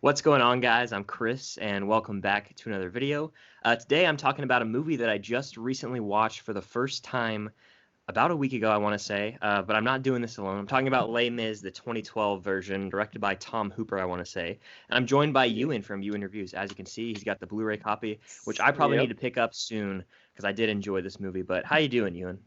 What's going on, guys? I'm Chris, and welcome back to another video. Today, I'm talking about a movie that I just recently watched for the first time about a week ago, I want to say, but I'm not doing this alone. I'm talking about Les Mis, the 2012 version, directed by Tom Hooper, I want to say. And I'm joined by Yep. Ewan from Ewan Reviews. As you can see, he's got the Blu-ray copy, which I probably need Yep. to pick up soon because I did enjoy this movie. But how you doing, Ewan?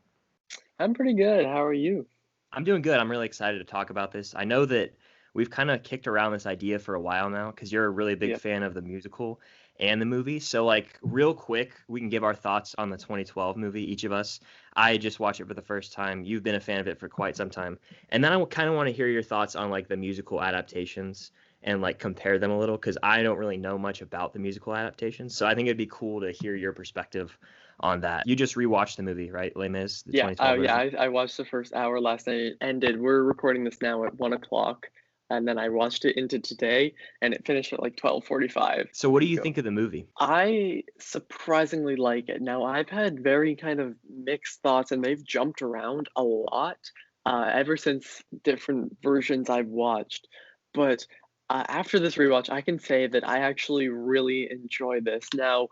I'm pretty good. How are you? I'm doing good. I'm really excited to talk about this. I know that we've kind of kicked around this idea for a while now because you're a really big Yep. fan of the musical and the movie. So, like, real quick, we can give our thoughts on the 2012 movie, each of us. I just watched it for the first time. You've been a fan of it for quite some time. And then I kind of want to hear your thoughts on, like, the musical adaptations and, like, compare them a little because I don't really know much about the musical adaptations. So, I think it'd be cool to hear your perspective on that. You just rewatched the movie, right? Les Mis, the Yeah. 2012 Yeah. version? I watched the first hour last night. It ended. We're recording this now at 1 o'clock, and then I watched it into today, and it finished at like 12:45. So what do you think of the movie? I surprisingly like it. Now, I've had very kind of mixed thoughts, and they've jumped around a lot ever since different versions I've watched. But after this rewatch, I can say that I actually really enjoy this. Now,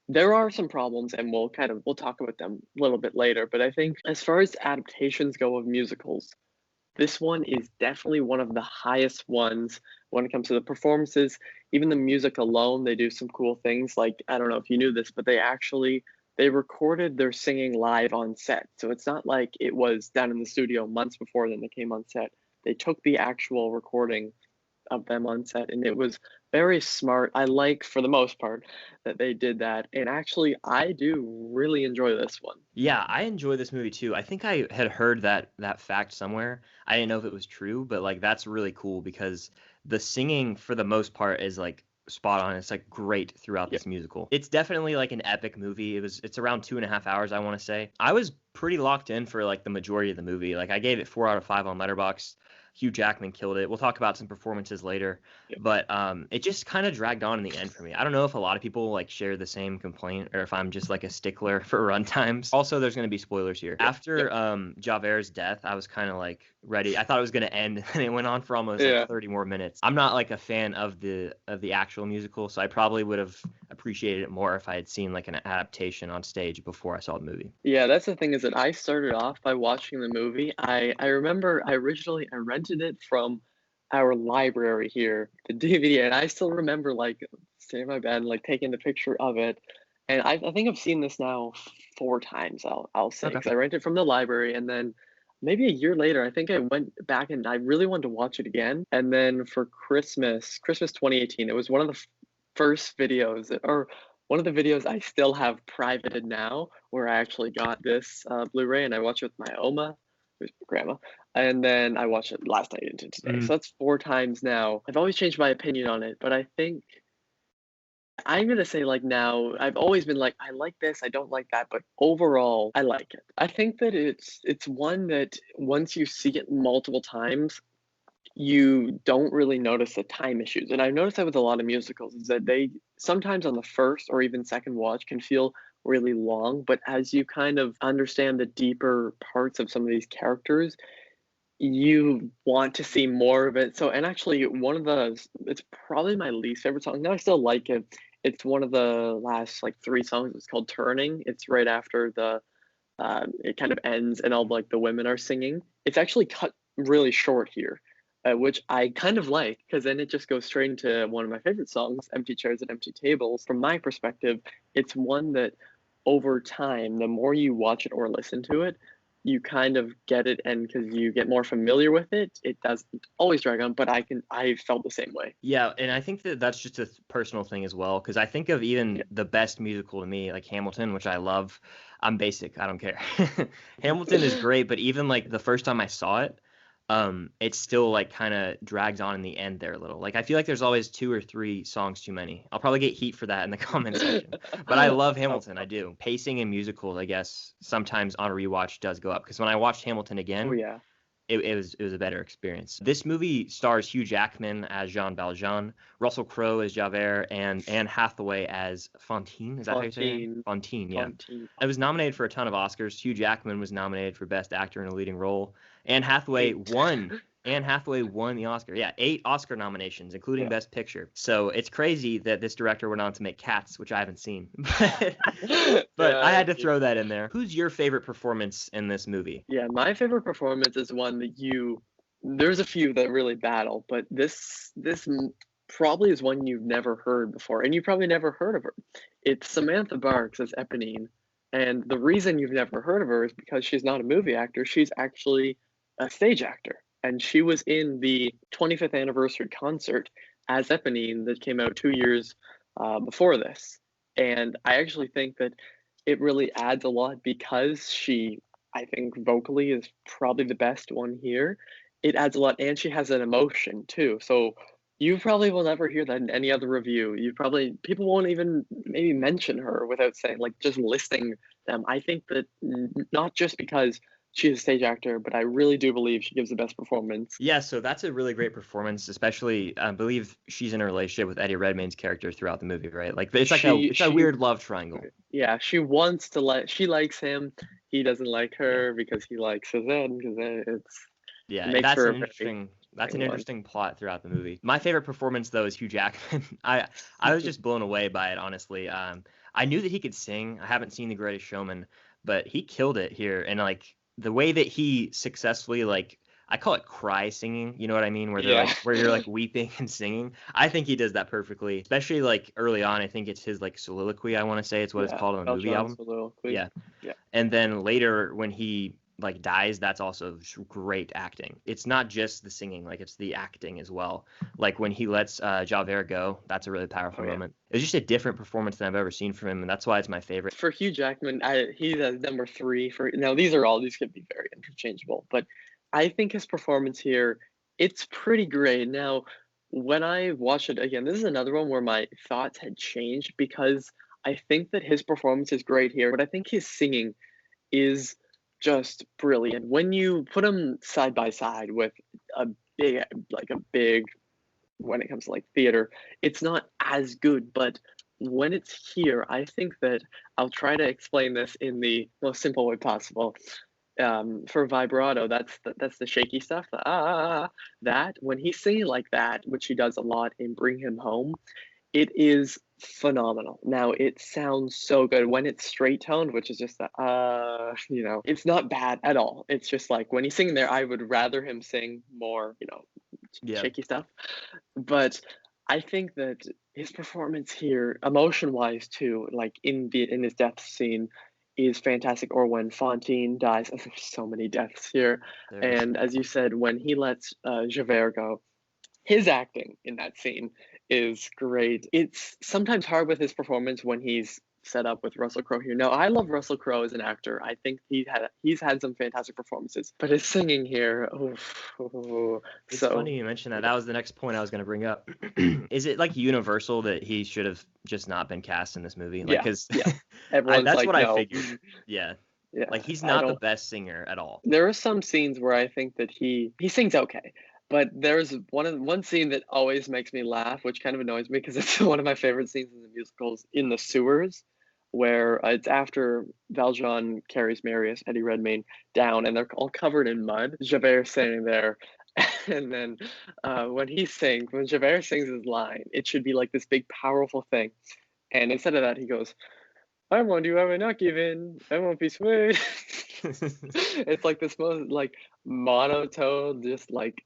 there are some problems, and we'll talk about them a little bit later. But I think as far as adaptations go of musicals, this one is definitely one of the highest ones when it comes to the performances. Even the music alone, they do some cool things. Like, I don't know if you knew this, but they recorded their singing live on set. So it's not like it was done in the studio months before then they came on set. They took the actual recording of them on set, and it was very smart. I like, for the most part, that they did that. And actually, I do really enjoy this one. Yeah, I enjoy this movie too. I think I had heard that fact somewhere. I didn't know if it was true, but like that's really cool because the singing for the most part is like spot on. It's like great throughout Yeah. this musical. It's definitely like an epic movie. It's around 2.5 hours, I want to say. I was pretty locked in for like the majority of the movie. Like I gave it 4 out of 5 on Letterboxd. Hugh Jackman killed it. We'll talk about some performances later, Yeah. but it just kind of dragged on in the end for me. I don't know if a lot of people like share the same complaint or if I'm just like a stickler for runtimes. Also, there's going to be spoilers here. Yeah. After Javert's death, I was kind of like ready. I thought it was going to end and it went on for almost like Yeah. 30 more minutes. I'm not like a fan of the actual musical, so I probably would have appreciated it more if I had seen like an adaptation on stage before I saw the movie. Yeah, that's the thing, is that I started off by watching the movie. I remember I rented it from our library here, the DVD, and I still remember like sitting in my bed and like taking the picture of it. And I think I've seen this now 4 times, I'll say, Okay. because I rented it from the library, and then maybe a year later, I think I went back and I really wanted to watch it again. And then for Christmas 2018, it was one of the first videos or one of the videos I still have privated now, where I actually got this Blu-ray, and I watched it with my Oma, who's my grandma, and then I watched it last night into today. Mm, So that's 4 times now. I've always changed my opinion on it, but I think I'm gonna say, like, now I've always been like, I like this, I don't like that, but overall, I like it. I think that it's one that once you see it multiple times, you don't really notice the time issues. And I've noticed that with a lot of musicals, is that they sometimes on the first or even second watch can feel really long, but as you kind of understand the deeper parts of some of these characters, you want to see more of it. So, and actually, it's probably my least favorite song. Now I still like it. It's one of the last like 3 songs. It's called "Turning." It's right after it kind of ends, and all like the women are singing. It's actually cut really short here, which I kind of like, because then it just goes straight into one of my favorite songs, "Empty Chairs and Empty Tables." From my perspective, it's one that over time, the more you watch it or listen to it, you kind of get it, and because you get more familiar with it, it doesn't always drag on, but I felt the same way. yeah, and I think that that's just a personal thing as well because I think of even Yeah. the best musical to me, like Hamilton, which I love. I'm basic. I don't care. Hamilton is great, but even like the first time I saw it, it still like kind of drags on in the end there a little. Like I feel like there's always 2 or 3 songs too many. I'll probably get heat for that in the comment section. But I love Oh, Hamilton, I do. Pacing in musicals, I guess, sometimes on a rewatch does go up because when I watched Hamilton oh again, yeah. it was a better experience. This movie stars Hugh Jackman as Jean Valjean, Russell Crowe as Javert, and Anne Hathaway as Fontine. Is that how you say her name? Fontaine. Fontaine, yeah. Fontaine. It was nominated for a ton of Oscars. Hugh Jackman was nominated for Best Actor in a Leading Role. Anne Hathaway 8. won Anne Hathaway won the Oscar. Yeah, 8 Oscar nominations, including Best Picture. So it's crazy that this director went on to make Cats, which I haven't seen. But I had to throw that in there. Who's your favorite performance in this movie? Yeah, my favorite performance is one that there's a few that really battle, but this probably is one you've never heard before, and you probably never heard of her. It's Samantha Barks as Eponine, and the reason you've never heard of her is because she's not a movie actor. She's actually a stage actor, and she was in the 25th anniversary concert as Eponine that came out 2 years before this. And I actually think that it really adds a lot because she, I think, vocally is probably the best one here. It adds a lot, and she has an emotion too. So you probably will never hear that in any other review. People won't even maybe mention her without saying, like, just listing them. I think that not just because she's a stage actor, but I really do believe she gives the best performance. Yeah, so that's a really great performance, especially I believe she's in a relationship with Eddie Redmayne's character throughout the movie, right? Like it's a weird love triangle. Yeah, she likes him. He doesn't like her because he likes Suzanne because that's an interesting plot throughout the movie. My favorite performance though is Hugh Jackman. I was just blown away by it, honestly. I knew that he could sing. I haven't seen The Greatest Showman, but he killed it here, and like the way that he successfully, like, I call it cry singing, you know what I mean? Where where you're like weeping and singing. I think he does that perfectly, especially like early on. I think it's his like soliloquy, I want to say it's what it's called on the movie album. Soliloquy. Yeah. And then later when he like dies, that's also great acting. It's not just the singing, like it's the acting as well. Like when he lets Javert go, that's a really powerful moment. It was just a different performance than I've ever seen from him, and that's why it's my favorite. For Hugh Jackman, he's number 3 for now. These could be very interchangeable, but I think his performance here, it's pretty great. Now, when I watched it again, this is another one where my thoughts had changed because I think that his performance is great here, but I think his singing is just brilliant. When you put him side by side with a big, when it comes to like theater, it's not as good, but when it's here, I think that I'll try to explain this in the most simple way possible. For vibrato, that's the shaky stuff. That when he's singing like that, which he does a lot in Bring Him Home, it is phenomenal. Now it sounds so good when it's straight toned, which is just it's not bad at all. It's just like when he's singing there, I would rather him sing more, shaky stuff. But I think that his performance here, emotion wise too, like in his death scene, is fantastic. Or when Fontine dies, there's so many deaths here. And as you said, when he lets Javert go, his acting in that scene is great. It's sometimes hard with his performance when he's set up with Russell Crowe here. Now, I love Russell Crowe as an actor. I think he's had some fantastic performances, but his singing here, it's funny you mentioned that. That was the next point I was going to bring up. Is it like universal that he should have just not been cast in this movie? Like, that's like, what I figured. Yeah. Like he's not the best singer at all. There are some scenes where I think that he sings okay. But there's one scene that always makes me laugh, which kind of annoys me because it's one of my favorite scenes in the musicals, in the sewers, where it's after Valjean carries Marius, Eddie Redmayne, down, and they're all covered in mud. Javert standing there, and then when Javert sings his line, it should be like this big, powerful thing. And instead of that, he goes, "I won't you ever not give in, I won't be swayed." It's like this most like monotone, just like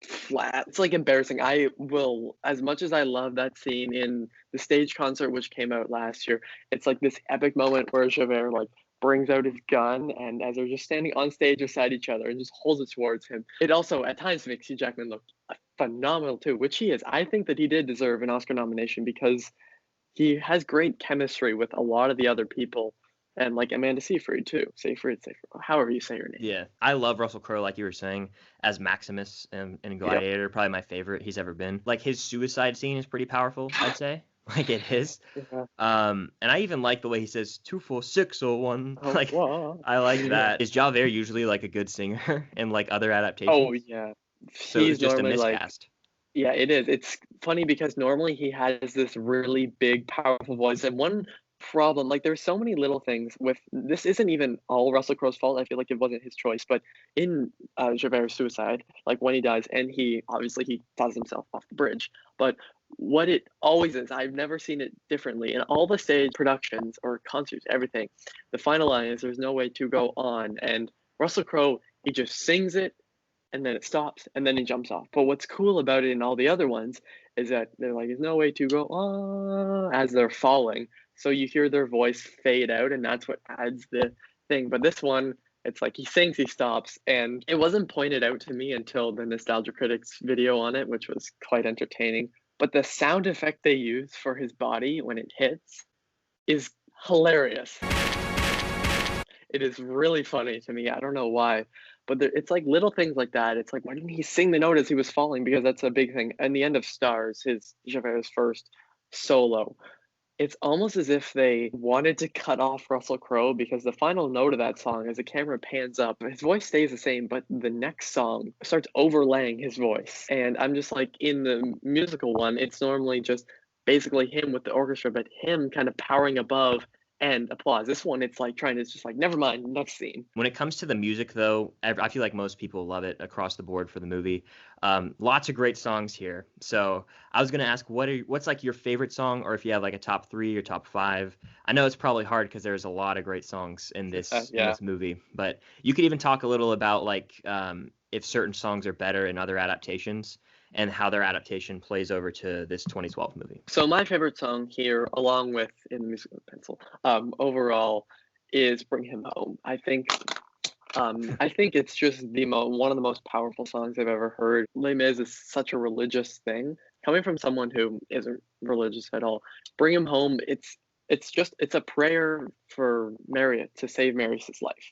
flat. It's like embarrassing. I will, as much as I love that scene in the stage concert which came out last year, it's like this epic moment where Javert like brings out his gun, and as they're just standing on stage beside each other and just holds it towards him. It also at times makes Hugh Jackman look phenomenal too, which he is. I think that he did deserve an Oscar nomination because he has great chemistry with a lot of the other people. And like Amanda Seyfried too. Seyfried, however you say her name. Yeah, I love Russell Crowe, like you were saying, as Maximus in Gladiator. Probably my favorite he's ever been. Like his suicide scene is pretty powerful, I'd say. Like it is. Yeah. And I even like the way he says 24601. Like I like that. Is Javert usually like a good singer in like other adaptations? Oh yeah. So it's just a miscast. Yeah, it is. It's funny because normally he has this really big, powerful voice. And one problem. Like, there's so many little things with this isn't even all Russell Crowe's fault. I feel like it wasn't his choice, but in Javert's suicide, like when he dies, and he does himself off the bridge. But what it always is, I've never seen it differently. In all the stage productions or concerts, everything, the final line is "There's no way to go on," and Russell Crowe he just sings it and then it stops and then he jumps off. But what's cool about it in all the other ones is that they're like, there's no way to go on as they're falling. So you hear their voice fade out, and that's what adds the thing. But this one, it's like he sings, he stops, and it wasn't pointed out to me until the Nostalgia Critics video on it, which was quite entertaining. But the sound effect they use for his body when it hits is hilarious. It is really funny to me. I don't know why, but it's like little things like that. It's like, why didn't he sing the note as he was falling? Because that's a big thing. And the end of Stars, his Javert's first solo, it's almost as if they wanted to cut off Russell Crowe because the final note of that song, as the camera pans up, his voice stays the same, but the next song starts overlaying his voice. And I'm just like, in the musical one, it's normally just basically him with the orchestra, but him kind of powering above and applause. This one, it's like trying to just like, never mind, next scene. When it comes to the music, though, I feel like most people love it across the board for the movie. Lots of great songs here. So I was gonna ask, what's like your favorite song, or if you have like a top 3 or top 5? I know it's probably hard because there's a lot of great songs in this movie, but you could even talk a little about like if certain songs are better in other adaptations and how their adaptation plays over to this 2012 movie. So my favorite song here, along with In the Musical Pencil, overall, is "Bring Him Home." I think it's just one of the most powerful songs I've ever heard. Les Mis is such a religious thing. Coming from someone who isn't religious at all, "Bring Him Home," it's a prayer for Marriott to save Marius' life.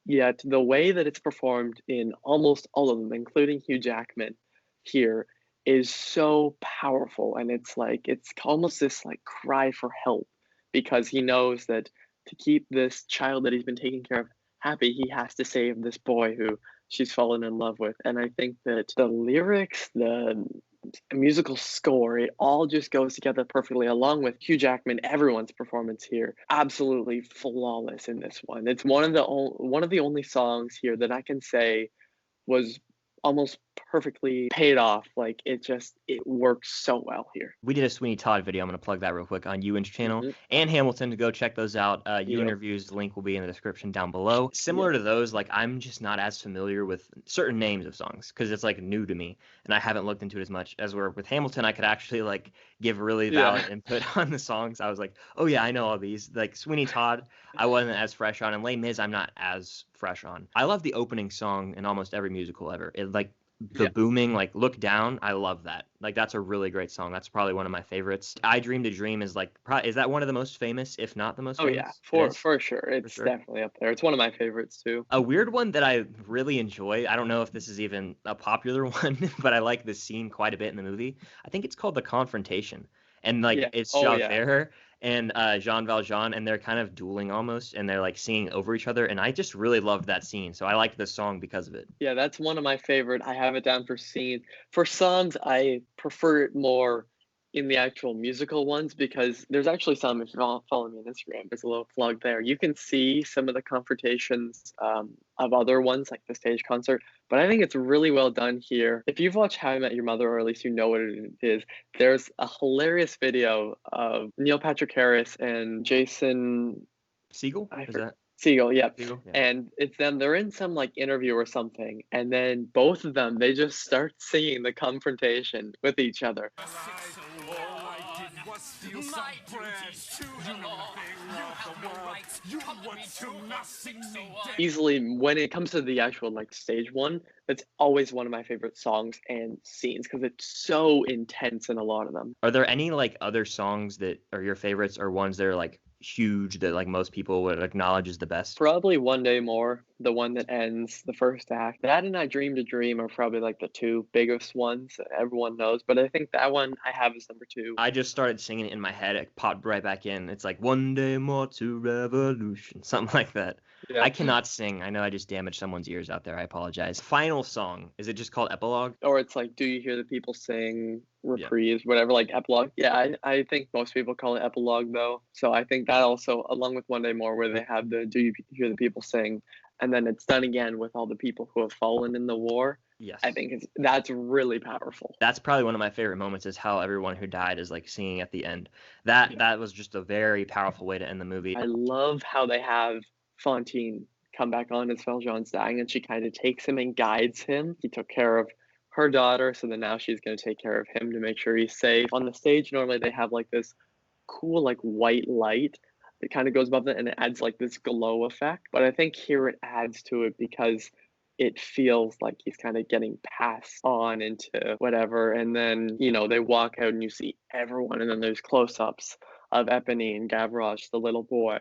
Yet the way that it's performed in almost all of them, including Hugh Jackman here, is so powerful, and it's almost this like cry for help, because he knows that to keep this child that he's been taking care of happy, he has to save this boy who she's fallen in love with. And I think that the lyrics, the musical score, it all just goes together perfectly, along with Hugh Jackman. Everyone's performance here absolutely flawless in this one. It's one of the only songs here that I can say was almost perfectly paid off. Like, it works so well here. We did a Sweeney Todd video. I'm going to plug that real quick on Ewan's channel and Hamilton to go check those out. Ewan Reviews, the link will be in the description down below. Similar to those, like, I'm just not as familiar with certain names of songs because it's like new to me and I haven't looked into it as much. As where with Hamilton, I could actually like give really valid input on the songs. I was like, oh yeah, I know all these. Like Sweeney Todd, I wasn't as fresh on, and Les Mis, I'm not as fresh on. I love the opening song in almost every musical ever. It like the booming, like Look Down, I love that. Like, that's a really great song. That's probably one of my favorites. I Dreamed a Dream is like, is that one of the most famous, if not the most famous? Oh yeah, for sure. It's definitely up there. It's one of my favorites too. A weird one that I really enjoy, I don't know if this is even a popular one, but I like this scene quite a bit in the movie. I think it's called The Confrontation. And like it's Javert and Jean Valjean, and they're kind of dueling almost, and they're like singing over each other, and I just really loved that scene, so I liked this song because of it. Yeah, that's one of my favorite. I have it down for scenes. For songs, I prefer it more in the actual musical ones, because there's actually some, if you follow me on Instagram, there's a little plug there. You can see some of the confrontations of other ones, like the stage concert, but I think it's really well done here. If you've watched How I Met Your Mother, or at least you know what it is, there's a hilarious video of Neil Patrick Harris and Jason Segel? Segel, yeah. And it's them, they're in some like interview or something, and then both of them, they just start singing The Confrontation with each other. Easily, when it comes to the actual like stage one, that's always one of my favorite songs and scenes, because it's so intense in a lot of them. Are there any like other songs that are your favorites, or ones that are like huge that like most people would acknowledge as the best? Probably One Day More, the one that ends the first act. That and I Dreamed a Dream are probably like the two biggest ones that everyone knows, but I think that one I have as number 2. I just started singing it in my head. It popped right back in. It's like One Day More to Revolution, something like that. Yeah. I cannot sing. I know I just damaged someone's ears out there. I apologize. Final song. Is it just called Epilogue? Or it's like, do you hear the people sing, Yeah. reprise, whatever, like epilogue? Yeah, I think most people call it epilogue though. So I think that also, along with One Day More, where they have the do you hear the people sing, and then it's done again with all the people who have fallen in the war. Yes. I think that's really powerful. That's probably one of my favorite moments is how everyone who died is like singing at the end. That was just a very powerful way to end the movie. I love how they have Fontine come back on as Valjean's dying, and she kind of takes him and guides him. He took care of her daughter, so then now she's going to take care of him to make sure he's safe. On the stage, normally they have like this cool, like white light that kind of goes above it, and it adds like this glow effect. But I think here it adds to it because it feels like he's kind of getting passed on into whatever. And then, they walk out and you see everyone, and then there's close ups of Eponine, Gavroche, the little boy,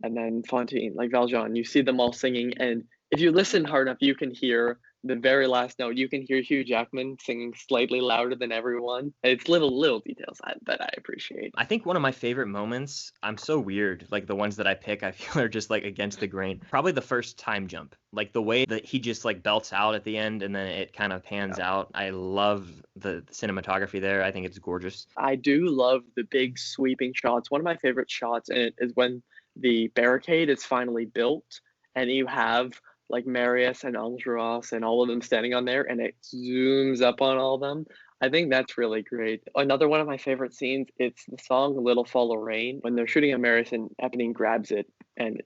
and then Fontine, like Valjean. You see them all singing, and if you listen hard enough, you can hear the very last note. You can hear Hugh Jackman singing slightly louder than everyone. It's little details that I appreciate. I think one of my favorite moments, I'm so weird, like the ones that I pick, I feel are just like against the grain. Probably the first time jump, like the way that he just like belts out at the end and then it kind of pans out. I love the cinematography there. I think it's gorgeous. I do love the big sweeping shots. One of my favorite shots in it is when the barricade is finally built and you have like Marius and Andreas and all of them standing on there, and it zooms up on all of them. I think that's really great. Another one of my favorite scenes, it's the song Little Fall of Rain. When they're shooting at Marius and Eponine grabs it and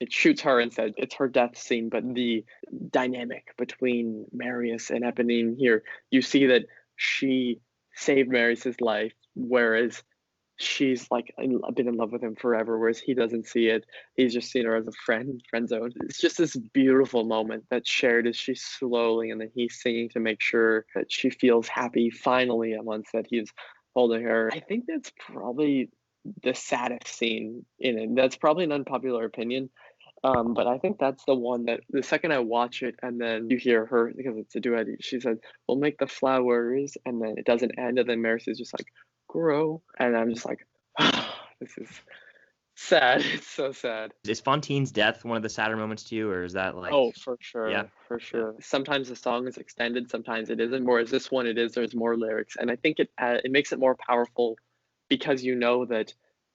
it shoots her instead. It's her death scene, but the dynamic between Marius and Eponine here, you see that she saved Marius's life, whereas she's like been in love with him forever, whereas he doesn't see it. He's just seen her as a friend zone. It's just this beautiful moment that's shared as she's slowly, and then he's singing to make sure that she feels happy finally once that he's holding her. I think that's probably the saddest scene in it. That's probably an unpopular opinion. But I think that's the one that the second I watch it and then you hear her, because it's a duet, she says, we'll make the flowers, and then it doesn't end, and then Maris is just like, grow. And I'm just like, oh, this is sad. It's so sad. Is Fontine's death one of the sadder moments to you, or is that like... Oh, for sure. Yeah. For sure. Sometimes the song is extended, sometimes it isn't. Whereas this one, there's more lyrics. And I think it makes it more powerful because you know that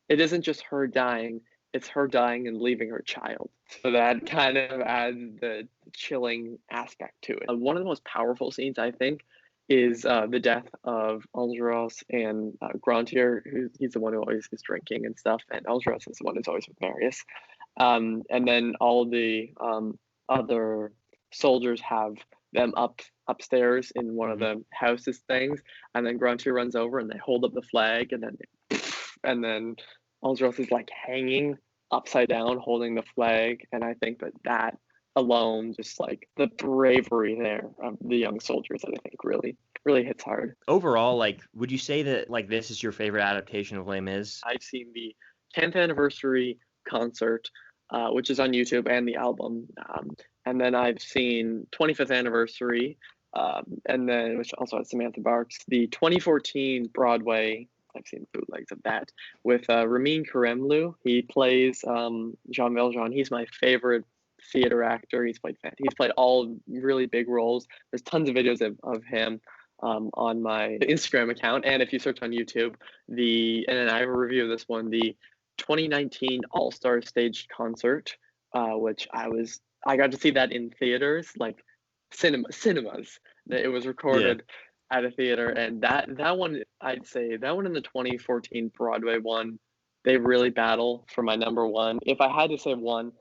it isn't just her dying, it's her dying and leaving her child. So that kind of adds the chilling aspect to it. One of the most powerful scenes, I think, is the death of Andreas and Grantier, he's the one who always is drinking and stuff, and Andreas is the one who's always with Marius. And then all the other soldiers have them upstairs in one of the houses things, and then Grantier runs over and they hold up the flag, and then Andreas is like hanging upside down holding the flag, and I think that alone, just like the bravery there of the young soldiers, that I think really hits hard. Overall, like, would you say that like this is your favorite adaptation of Les Mis? I've seen the 10th anniversary concert, which is on YouTube, and the album, and then I've seen 25th anniversary, and then which also has Samantha Barks, the 2014 Broadway. I've seen bootlegs of that with Ramin Karimloo. He plays Jean Valjean. He's my favorite theater actor. He's played all really big roles. There's tons of videos of him on my Instagram account, and if you search on YouTube, and I have a review of this one, the 2019 All-Star Staged Concert, which I got to see that in theaters, like cinemas. It was recorded at a theater, and that one, I'd say that one and the 2014 Broadway one, they really battle for my number one. If I had to say one,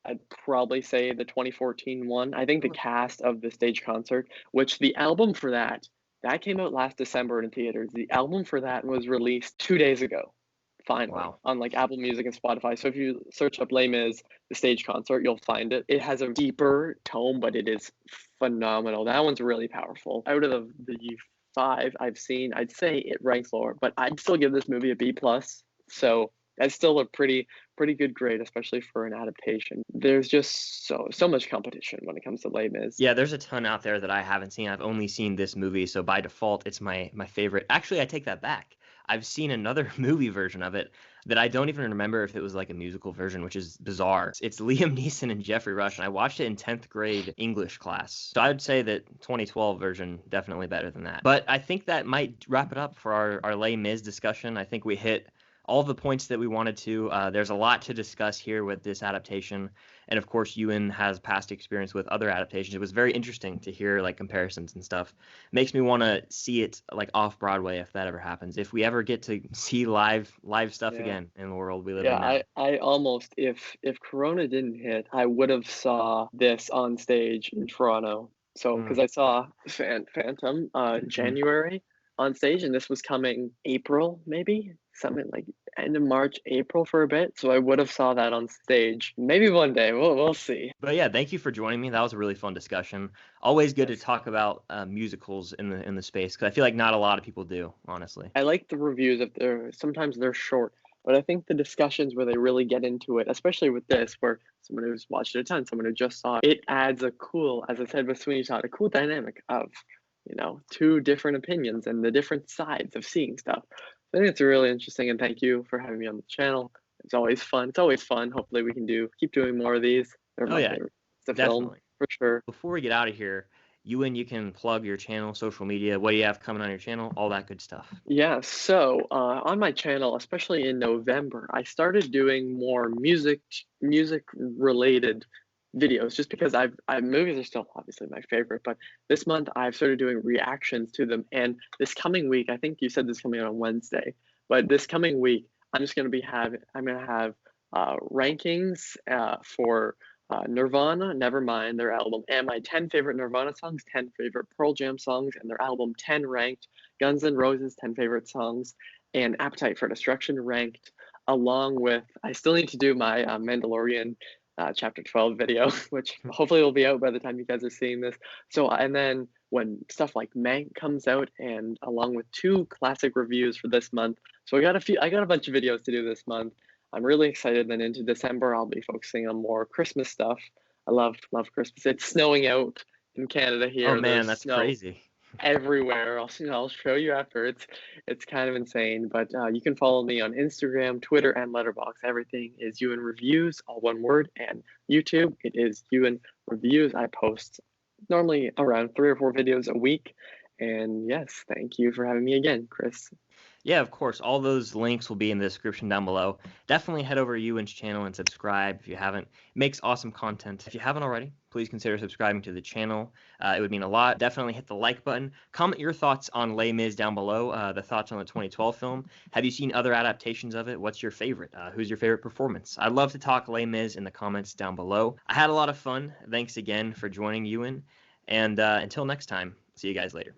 I'd probably say the 2014 one. I think the cast of the stage concert, which the album for that came out last December in theaters. The album for that was released 2 days ago, finally, on like Apple Music and Spotify. So if you search up Les Mis, the stage concert, you'll find it. It has a deeper tone, but it is phenomenal. That one's really powerful. Out of the 5 I've seen, I'd say it ranks lower, but I'd still give this movie a B+. So that's still a pretty good grade, especially for an adaptation. There's just so much competition when it comes to Les Mis. Yeah, there's a ton out there that I haven't seen. I've only seen this movie, so by default, it's my favorite. Actually, I take that back. I've seen another movie version of it. that I don't even remember if it was like a musical version, which is bizarre. It's Liam Neeson and Jeffrey Rush, and I watched it in 10th grade English class. So I would say that 2012 version definitely better than that. But I think that might wrap it up for our Les Mis discussion. I think we hit all the points that we wanted to. There's a lot to discuss here with this adaptation. And of course, Ewan has past experience with other adaptations. It was very interesting to hear like comparisons and stuff. Makes me want to see it like off Broadway if that ever happens. If we ever get to see live stuff again in the world we live in now. I almost, if Corona didn't hit, I would have saw this on stage in Toronto. So because I saw Phantom January on stage, and this was coming April, maybe something like end of March, April for a bit. So I would have saw that on stage. Maybe one day. We'll see. But yeah, thank you for joining me. That was a really fun discussion. Always good to talk about musicals in the space, because I feel like not a lot of people do, honestly. I like the reviews if sometimes they're short, but I think the discussions where they really get into it, especially with this, where someone who's watched it a ton, someone who just saw it, it adds a cool, as I said with Sweeney Todd, a cool dynamic of, two different opinions and the different sides of seeing stuff. I think it's really interesting, and thank you for having me on the channel. It's always fun. Hopefully we can keep doing more of these. They're my favorite. It's a film, for sure. Before we get out of here, Ewan, you can plug your channel, social media, what do you have coming on your channel, all that good stuff. Yeah, so on my channel, especially in November, I started doing more music related videos, just because movies are still obviously my favorite, but this month I've started doing reactions to them. And this coming week, I think you said this coming out on Wednesday, but this coming week I'm going to have rankings for Nirvana, Nevermind, their album, and my 10 favorite Nirvana songs, 10 favorite Pearl Jam songs, and their album 10 ranked, Guns N' Roses 10 favorite songs, and Appetite for Destruction ranked, along with, I still need to do my Mandalorian chapter 12 video, which hopefully will be out by the time you guys are seeing this. So, and then when stuff like Mank comes out, and along with 2 classic reviews for this month. So I got a bunch of videos to do this month. I'm really excited. Then into December, I'll be focusing on more Christmas stuff. I love Christmas. It's snowing out in Canada here. Oh man, that's crazy. Everywhere. I'll show you after. It's kind of insane. But you can follow me on Instagram, Twitter, and Letterboxd. Everything is Ewan Reviews, all one word. And YouTube, it is Ewan Reviews. I post normally around 3 or 4 videos a week. And yes, thank you for having me again, Chris. Yeah, of course. All those links will be in the description down below. Definitely head over to Ewan's channel and subscribe if you haven't. It makes awesome content. If you haven't already, please consider subscribing to the channel. It would mean a lot. Definitely hit the like button. Comment your thoughts on Les Mis down below, the thoughts on the 2012 film. Have you seen other adaptations of it? What's your favorite? Who's your favorite performance? I'd love to talk Les Mis in the comments down below. I had a lot of fun. Thanks again for joining, Ewan. And until next time, see you guys later.